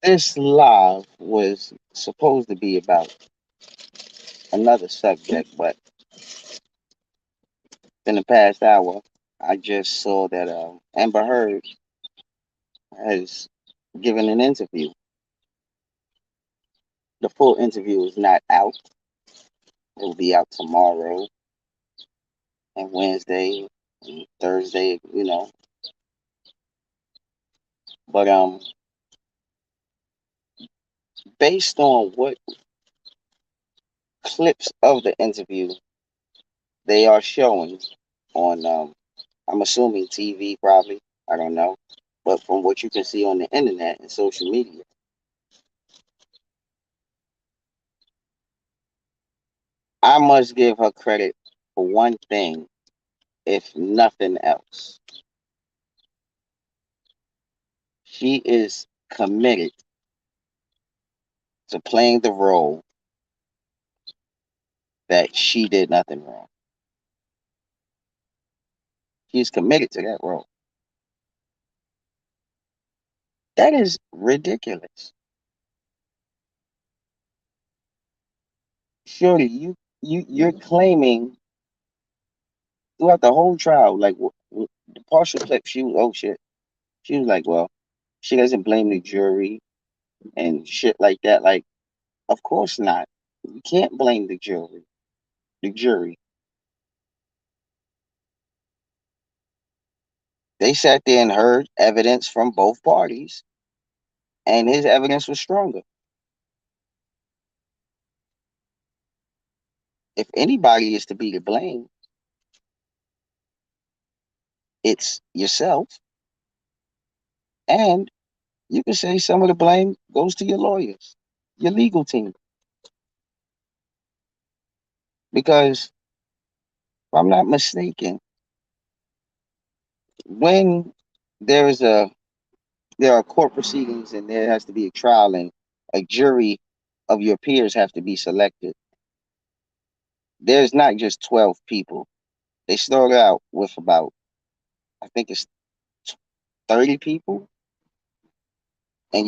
This live was supposed to be about another subject, but in the past hour, I just saw that Amber Heard has given an interview. The full interview is not out. It will be out tomorrow and Wednesday and Thursday, But based on what clips of the interview they are showing on, I'm assuming TV probably. I don't know, but from what you can see on the internet and social media, I must give her credit for one thing, if nothing else. She is committed to playing the role that she did nothing wrong. She's committed to that role. That is ridiculous. Surely you're claiming throughout the whole trial, like the partial clip, she was oh shit. She was like, well, she doesn't blame the jury and shit like that. Like, of course not. You can't blame the jury. The jury. They sat there and heard evidence from both parties, and his evidence was stronger. If anybody is to be to blame, it's yourself. And you can say some of the blame goes to your lawyers, your legal team. Because if I'm not mistaken, when there is a there are court proceedings and there has to be a trial and a jury of your peers have to be selected, there's not just 12 people. They start out with about, I think it's 30 people, and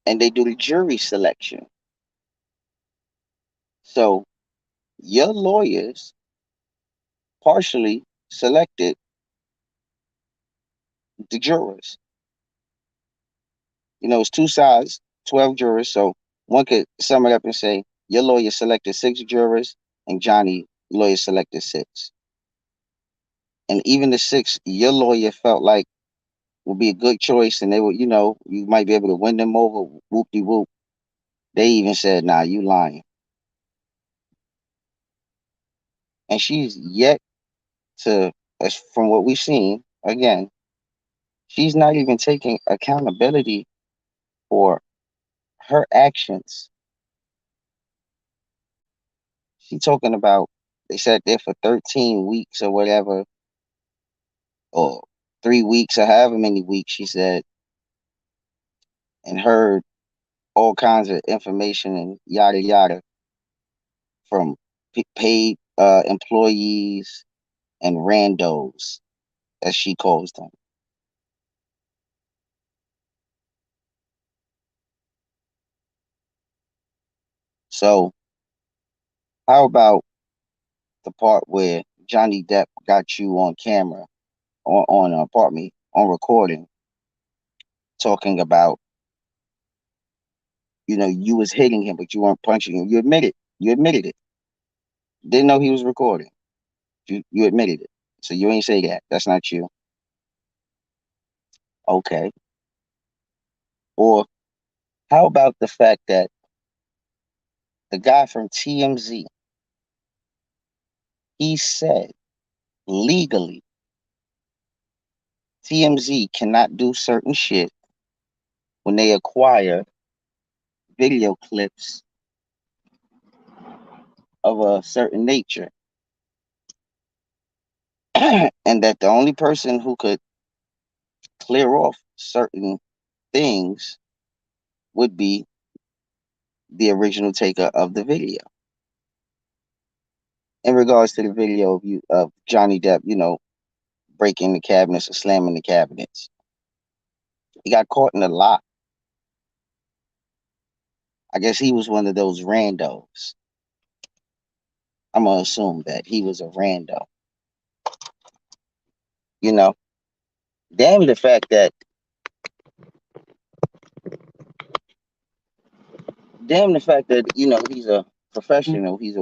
and they do the jury selection. So your lawyers partially selected the jurors. It's two sides, 12 jurors. So one could sum it up and say your lawyer selected six jurors and Johnny lawyer selected six. And even the six your lawyer felt like would be a good choice and they would, you might be able to win them over, whoop de whoop. They even said, nah, you lying. And she's yet to, as from what we've seen, again, she's not even taking accountability for her actions. She's talking about they sat there for 13 weeks or whatever, or 3 weeks or however many weeks she said, and heard all kinds of information and yada yada from paid employees and randos, as she calls them. So, how about the part where Johnny Depp got you on camera, pardon me, on recording, talking about, you was hitting him, but you weren't punching him. You admitted it. Didn't know he was recording. You admitted it. So you ain't say that. That's not you. Okay. Or how about the fact that the guy from TMZ, he said legally TMZ cannot do certain shit when they acquire video clips of a certain nature. And that the only person who could clear off certain things would be the original taker of the video. In regards to the video of Johnny Depp, breaking the cabinets or slamming the cabinets, he got caught in a lie. I guess he was one of those randos. I'm gonna assume that he was a rando. You know, damn the fact that damn the fact that he's a professional. He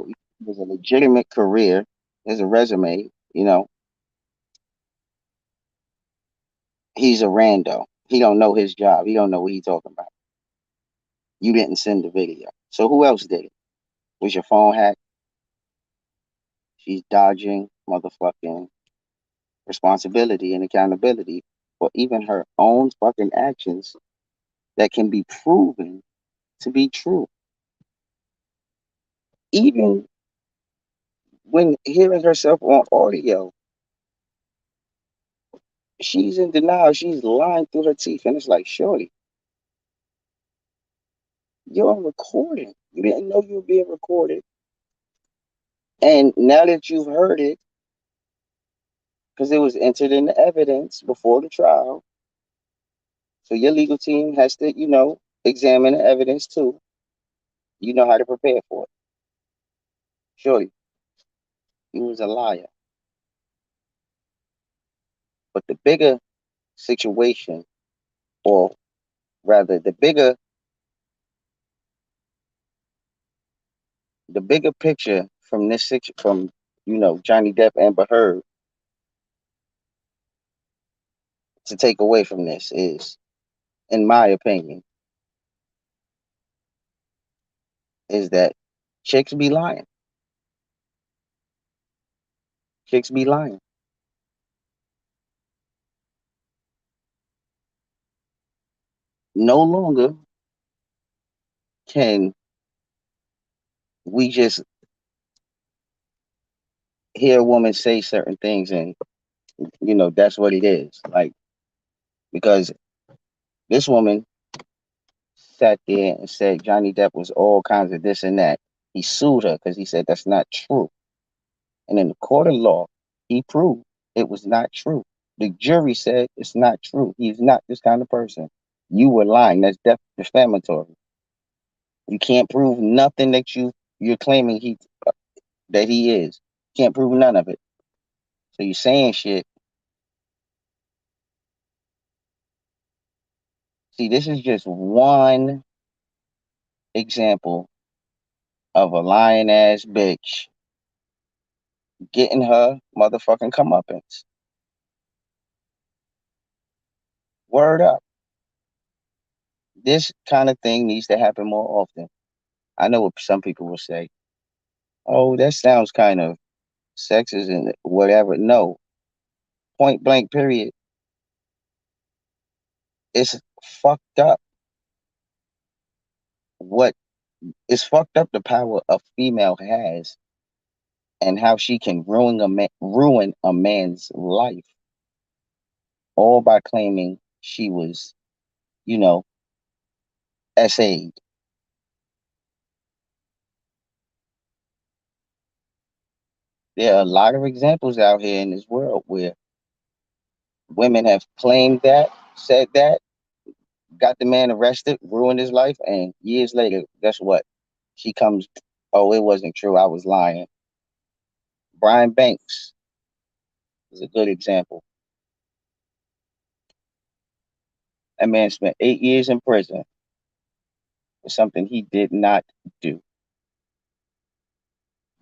has a legitimate career. There's a resume. He's a rando. He don't know his job. He don't know what he's talking about. You didn't send the video. So who else did it? Was your phone hacked? She's dodging motherfucking responsibility and accountability for even her own fucking actions that can be proven to be true. Even when hearing herself on audio, she's in denial. She's lying through her teeth. And it's like, shorty, you're on recording. You didn't know you were being recorded. And now that you've heard it, because it was entered into evidence before the trial, so your legal team has to, examine the evidence too. You know how to prepare for it. Shorty, you was a liar. But the bigger situation, or rather the bigger picture from from Johnny Depp and Amber Heard, to take away from this is, in my opinion, is that chicks be lying. Chicks be lying. No longer can we just hear a woman say certain things and that's what it is. Like, because this woman sat there and said Johnny Depp was all kinds of this and that. He sued her because he said that's not true. And in the court of law, he proved it was not true. The jury said it's not true. He's not this kind of person. You were lying. That's defamatory. You can't prove nothing that you're claiming that he is. Can't prove none of it. So you're saying shit. See, this is just one example of a lying ass bitch getting her motherfucking comeuppance. Word up. This kind of thing needs to happen more often. I know what some people will say. Oh, that sounds kind of sexist and whatever. No, point blank, period. It's fucked up. What is fucked up the power a female has and how she can ruin a man's life, all by claiming she was, you know, SA'd. There are a lot of examples out here in this world where women have claimed that, said that, got the man arrested, ruined his life, and years later, guess what? She comes, oh, it wasn't true. I was lying. Brian Banks is a good example. That man spent 8 years in prison for something he did not do.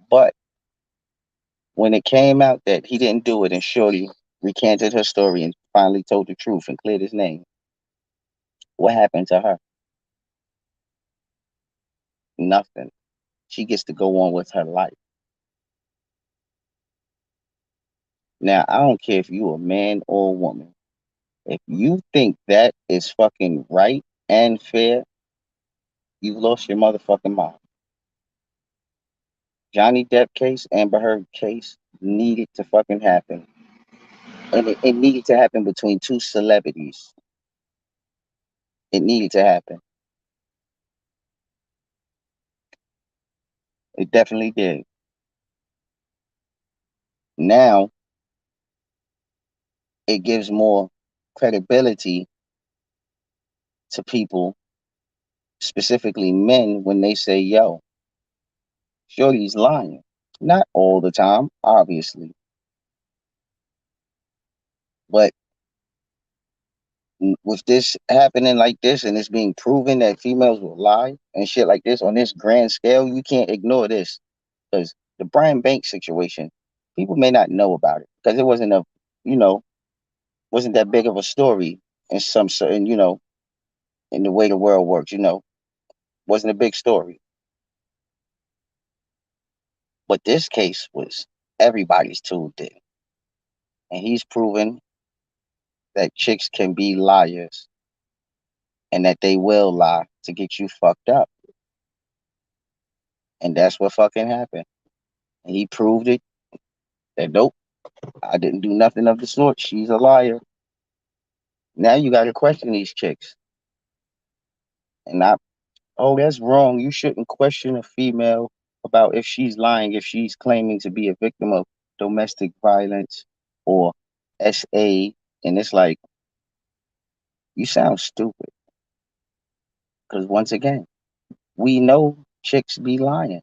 But when it came out that he didn't do it and Shorty recanted her story and finally told the truth and cleared his name, what happened to her? Nothing. She gets to go on with her life. Now, I don't care if you a man or a woman. If you think that is fucking right and fair, you lost your motherfucking mind. Johnny Depp case, Amber Heard case needed to fucking happen. And it needed to happen between two celebrities. It needed to happen. It definitely did. Now it gives more credibility to people specifically men, when they say, yo, shorty's lying. Not all the time, obviously, but with this happening like this and it's being proven that females will lie and shit like this on this grand scale, you can't ignore this. Because the Brian Banks situation, people may not know about it because it wasn't a, you know, wasn't that big of a story in some certain, in the way the world works, wasn't a big story. But this case was everybody's tuned in. And he's proven that chicks can be liars and that they will lie to get you fucked up. And that's what fucking happened. And he proved it that nope, I didn't do nothing of the sort. She's a liar. Now you got to question these chicks. And not, oh, that's wrong. You shouldn't question a female about if she's lying, if she's claiming to be a victim of domestic violence or SA. And it's like, you sound stupid. Because once again, we know chicks be lying.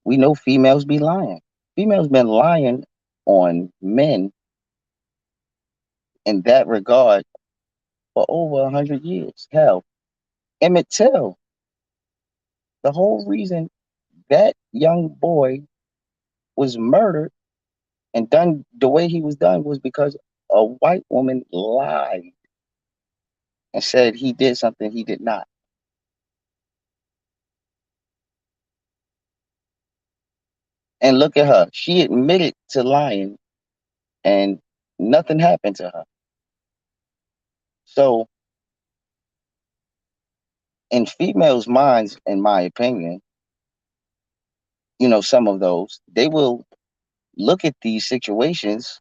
We know females be lying. Females been lying on men in that regard for over 100 years. Hell, Emmett Till, the whole reason that young boy was murdered and done the way he was done was because a white woman lied and said he did something he did not. And look at her. She admitted to lying and nothing happened to her. So, in females' minds, in my opinion, some of those, they will look at these situations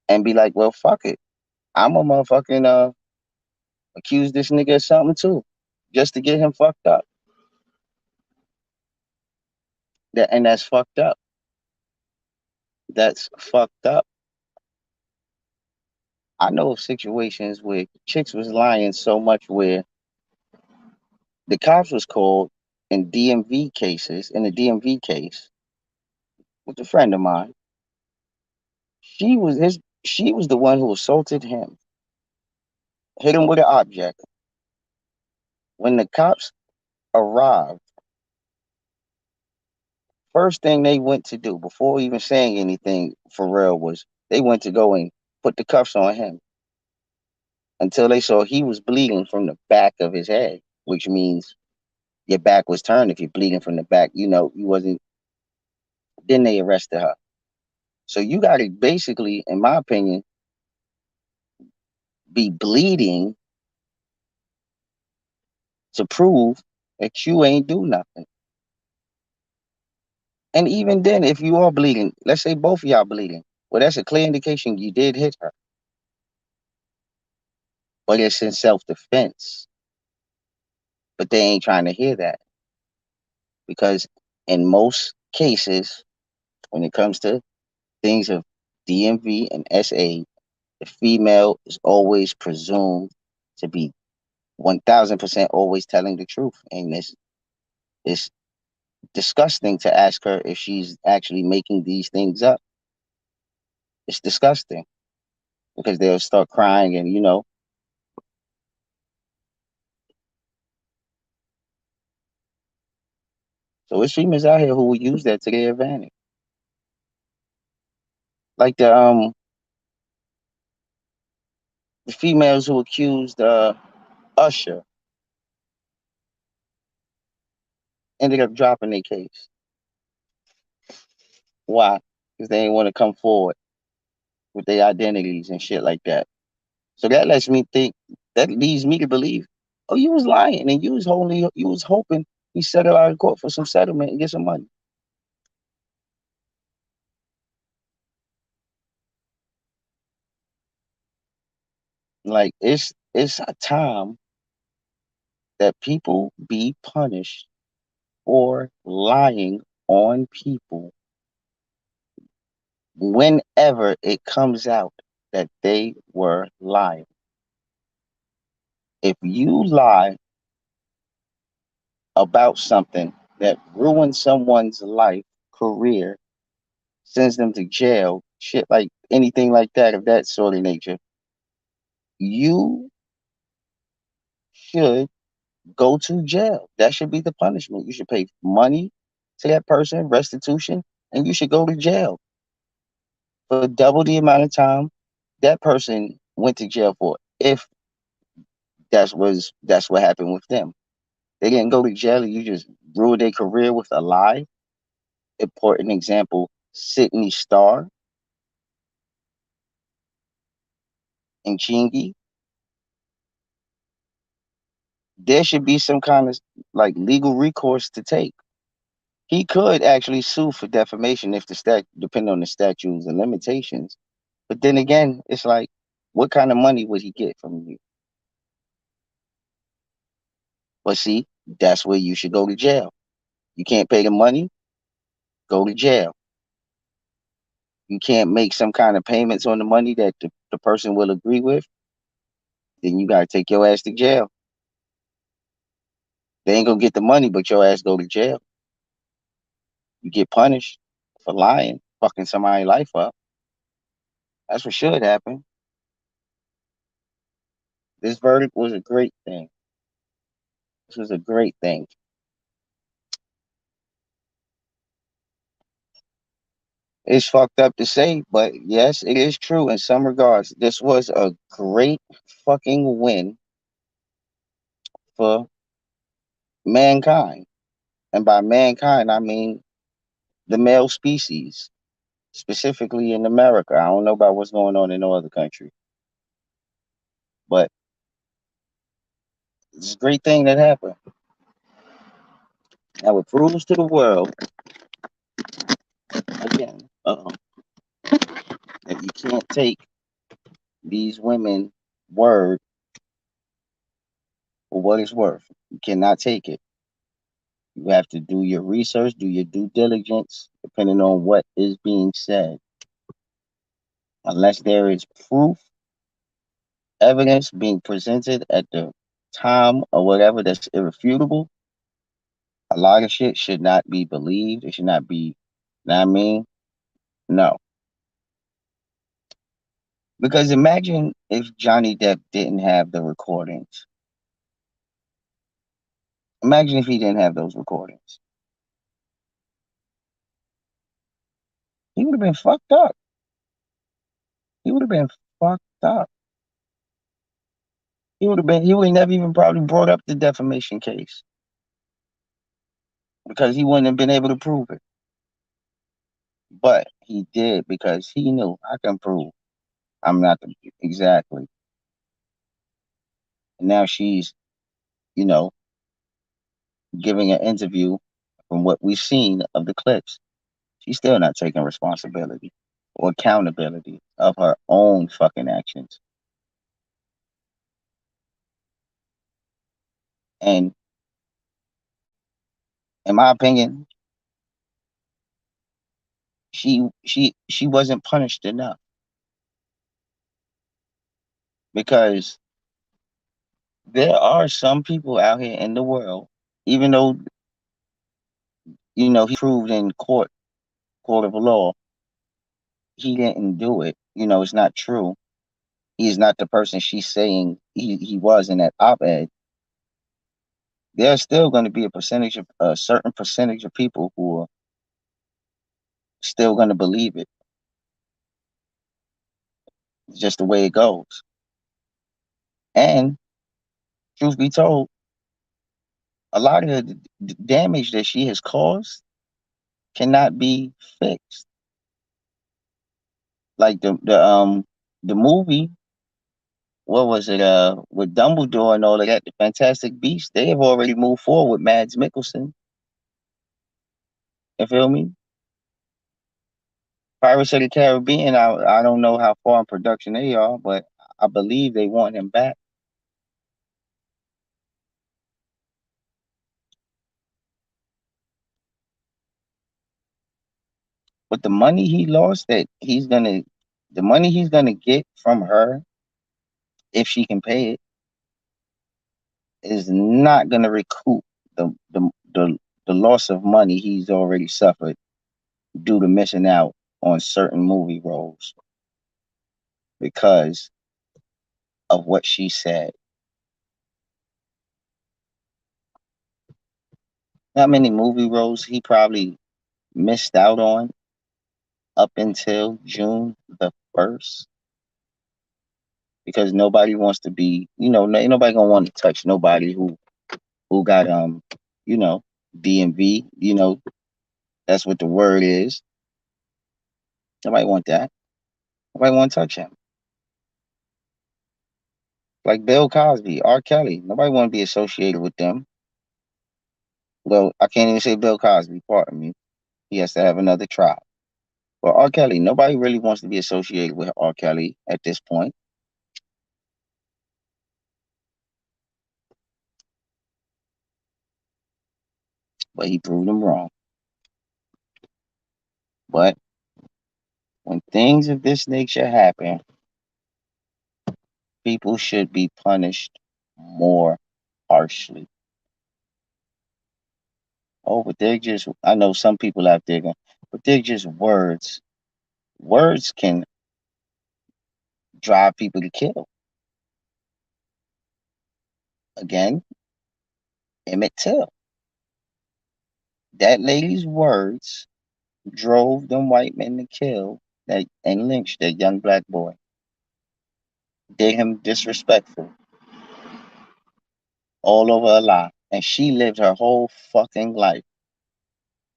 and be like, well, fuck it. I'm a motherfucking accuse this nigga of something too, just to get him fucked up. And that's fucked up. That's fucked up. I know of situations where chicks was lying so much where the cops was called in DMV cases, in the DMV case, with a friend of mine. She was the one who assaulted him, hit him with an object. When the cops arrived, first thing they went to do before even saying anything for real was they went to go and put the cuffs on him until they saw he was bleeding from the back of his head, which means your back was turned if you're bleeding from the back. You wasn't. Then they arrested her. So you got to basically, in my opinion, be bleeding to prove that you ain't do nothing. And even then, if you are bleeding, let's say both of y'all bleeding, well, that's a clear indication you did hit her. But it's in self-defense. But they ain't trying to hear that because in most cases, when it comes to things of DMV and SA, the female is always presumed to be 1000% always telling the truth. And it's disgusting to ask her if she's actually making these things up. It's disgusting because they'll start crying and so it's females out here who will use that to their advantage. Like the females who accused Usher ended up dropping their case. Why? Because they didn't want to come forward with their identities and shit like that. So that lets me think, that leads me to believe, oh, you was lying and you was hoping he settled out of court for some settlement and get some money. Like it's a time that people be punished for lying on people whenever it comes out that they were lying. If you lie about something that ruins someone's life, career, sends them to jail, shit like anything like that of that sort of nature, you should go to jail. That should be the punishment. You should pay money to that person, restitution, and you should go to jail for double the amount of time that person went to jail for. If that's what happened with them, they didn't go to jail. You just ruined their career with a lie. Important example: Sydney Starr and Chingy. There should be some kind of like legal recourse to take. He could actually sue for defamation if the depending on the statutes and limitations. But then again, it's like, what kind of money would he get from you? But see, that's where you should go to jail. You can't pay the money, go to jail. You can't make some kind of payments on the money that the person will agree with, then you gotta take your ass to jail. They ain't gonna get the money, but your ass go to jail. You get punished for lying, fucking somebody's life up. That's what should happen. This verdict was a great thing. This was a great thing. It's fucked up to say, but yes, it is true in some regards. This was a great fucking win for mankind. And by mankind, I mean the male species, specifically in America. I don't know about what's going on in no other country, but it's a great thing that happened. Now it proves to the world, again, that you can't take these women word for what it's worth. You cannot take it. You have to do your research, do your due diligence, depending on what is being said. Unless there is proof, evidence being presented at the time or whatever that's irrefutable, a lot of shit should not be believed. It should not be, you know what I mean? No. Because imagine if Johnny Depp didn't have the recordings. Imagine if he didn't have those recordings. He would have been fucked up. He would have been fucked up. He would have never even probably brought up the defamation case because he wouldn't have been able to prove it. But he did because he knew I can prove I'm not the exactly. And now she's, you know, giving an interview from what we've seen of the clips. She's still not taking responsibility or accountability of her own fucking actions. And in my opinion, she wasn't punished enough because there are some people out here in the world, even though he proved in court of law, he didn't do it. It's not true. He is not the person she's saying he was in that op-ed. There's still going to be a certain percentage of people who are still going to believe it. It's just the way it goes. And truth be told, a lot of the damage that she has caused cannot be fixed. Like the movie, what was it? With Dumbledore and all of that, the Fantastic Beasts, they have already moved forward with Mads Mikkelsen. You feel me? Pirates of the Caribbean, I don't know how far in production they are, but I believe they want him back. But the money he lost the money he's gonna get from her, if she can pay it, is not gonna recoup the the the, the loss of money he's already suffered due to missing out on certain movie roles because of what she said. How many movie roles he probably missed out on up until June the 1st because nobody wants to be, ain't nobody gonna want to touch nobody who got you know, DMV, that's what the word is. Nobody want that. Nobody want to touch him. Like Bill Cosby, R. Kelly. Nobody want to be associated with them. Well, I can't even say Bill Cosby, pardon me. He has to have another trial. But R. Kelly, nobody really wants to be associated with R. Kelly at this point. But he proved them wrong. But when things of this nature happen, people should be punished more harshly. Oh, but they're just, I know some people out there, but they're just words. Words can drive people to kill. Again, Emmett Till. That lady's words drove them white men to kill that and lynch that young black boy. Did him disrespectful all over her life. And she lived her whole fucking life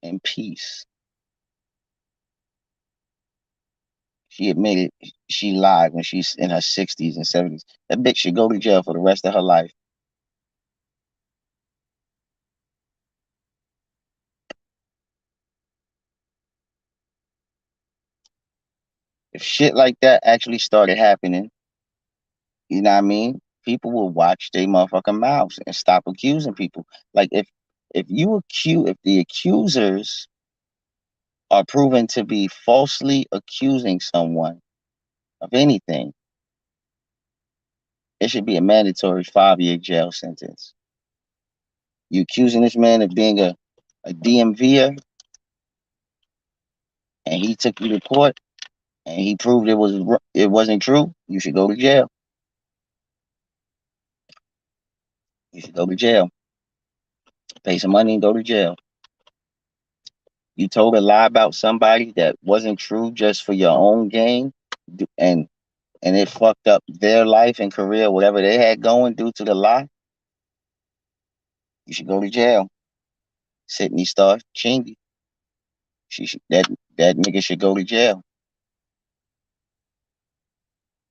in peace. She admitted she lied when she's in her 60s and 70s. That bitch should go to jail for the rest of her life. If shit like that actually started happening, you know what I mean? People will watch their motherfucking mouths and stop accusing people. Like if the accusers are proven to be falsely accusing someone of anything, it should be a mandatory 5-year jail sentence. You accusing this man of being a DMVer and he took you to court and he proved it wasn't true, you should go to jail. You should go to jail. Pay some money and go to jail. You told a lie about somebody that wasn't true just for your own gain, and and it fucked up their life and career, whatever they had going due to the lie. You should go to jail. Sydney Star Chingy. That nigga should go to jail.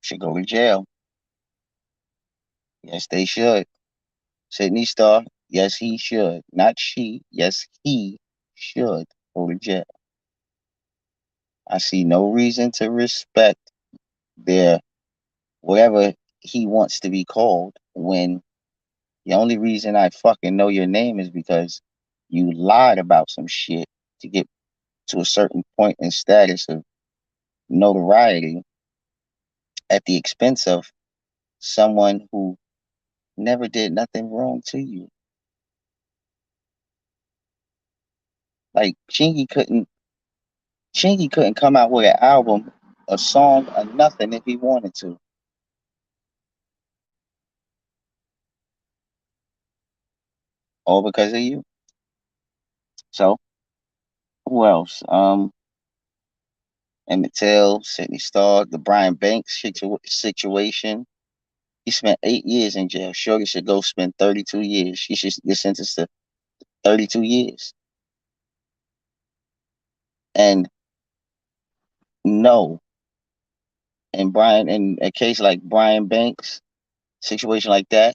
Should go to jail. Yes, they should. Sydney Star. Yes, he should. Not she. Yes, he should go to jail. I see no reason to respect their whatever he wants to be called when the only reason I fucking know your name is because you lied about some shit to get to a certain point in status of notoriety at the expense of someone who never did nothing wrong to you. Like Chingy couldn't come out with an album, a song, or nothing if he wanted to. All because of you. So who else? Emmett Till, Sydney Starr, the Brian Banks situation. He spent 8 years in jail. Shorty should go spend 32 years. She should get sentenced to 32 years. And no, in a case like Brian Banks, situation like that,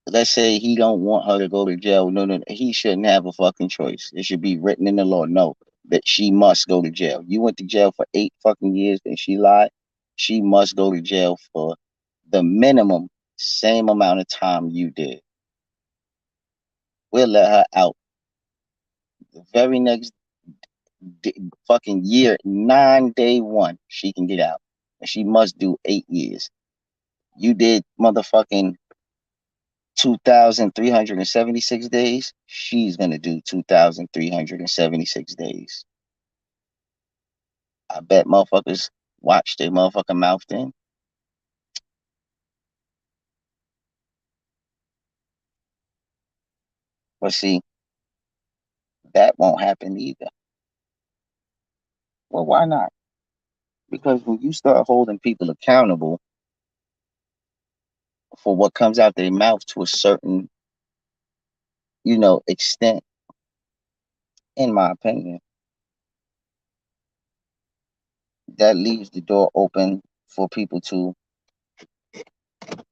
let's say he don't want her to go to jail. No, no, he shouldn't have a fucking choice. It should be written in the law. No, that she must go to jail. You went to jail for 8 fucking years and she lied. She must go to jail for the minimum same amount of time you did. We'll let her out the very next fucking year, 9 day one. She can get out, and she must do 8 years. You did motherfucking 2,376 days, she's gonna do 2,376 days. I bet motherfuckers watch their motherfucking mouth then. But see, that won't happen either. Well, why not? Because when you start holding people accountable for what comes out their mouth to a certain, extent, in my opinion, that leaves the door open for people to,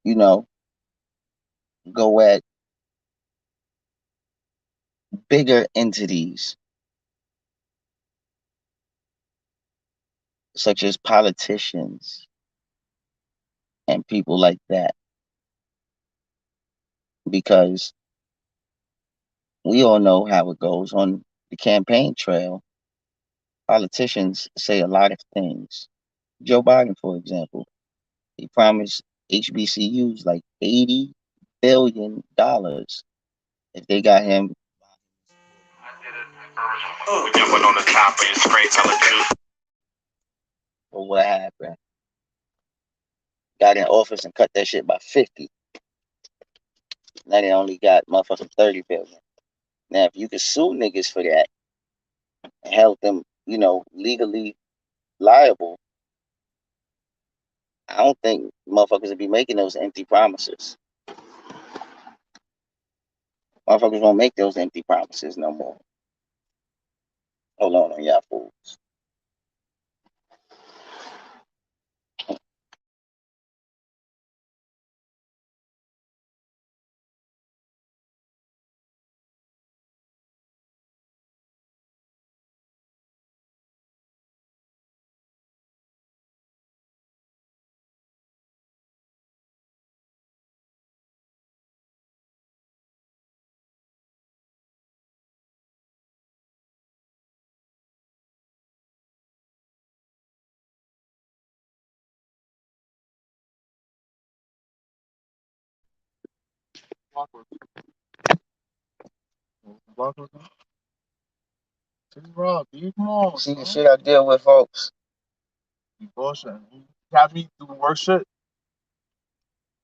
you know, go at bigger entities such as politicians and people like that. Because we all know how it goes on the campaign trail. Politicians say a lot of things. Joe Biden, for example, he promised HBCUs like $80 billion if they got him. We jumping on the top of your screen, tell the truth. But what happened? Got in office and cut that shit by 50. Now they only got motherfucking 30 billion. Now if you could sue niggas for that and held them, legally liable, I don't think motherfuckers would be making those empty promises. Motherfuckers won't make those empty promises no more. Hold on y'all fools. See the shit I deal with, folks.